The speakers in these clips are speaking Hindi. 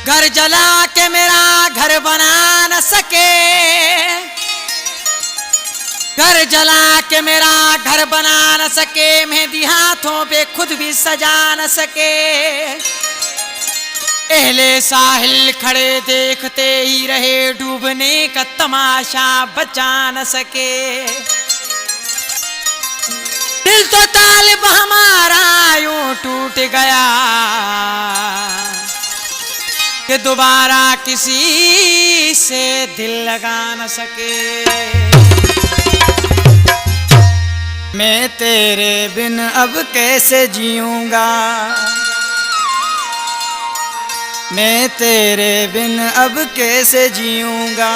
घर जला के मेरा घर बना न सके, घर जला के मेरा घर बना न सके, मेहंदी हाथों पे खुद भी सजा न सके। अहले साहिल खड़े देखते ही रहे, डूबने का तमाशा बचा न सके। दिल तो तालिब हमारा यूं टूट गया कि दोबारा किसी से दिल लगा न सके। मैं तेरे बिन अब कैसे जीऊंगा, मैं तेरे बिन अब कैसे जीऊंगा।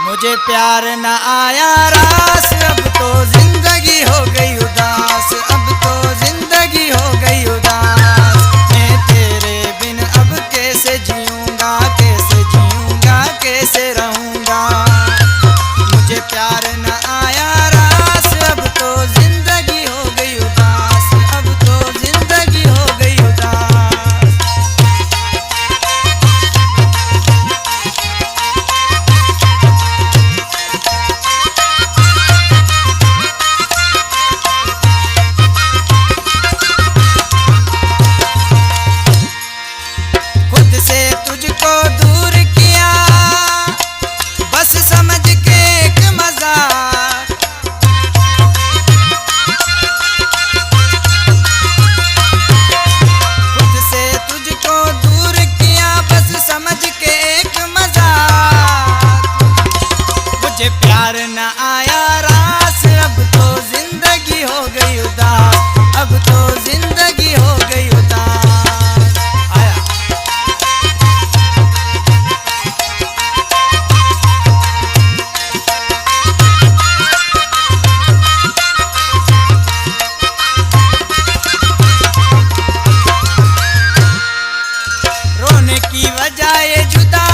मुझे प्यार न आया रास, अब तो जिंदगी हो गई उदास, अब तो जिंदगी हो गई उदास। मैं तेरे बिन अब कैसे जीऊंगा, कैसे जीऊंगा, कैसे रहूंगा। मुझे प्यार न आया रास, अब तो जिंदगी हो गई उदास, अब तो जिंदगी हो गई उदास। खुद से तुझको दूर किया, बस समझ के एक मजाक। खुद से तुझको दूर किया, बस समझ के एक मजाक। मुझे प्यार न आया रास, अब तो जिंदगी हो गई उदास, अब तो जिंदगी हो गई उदास। आया रोने की वजह ये जुदा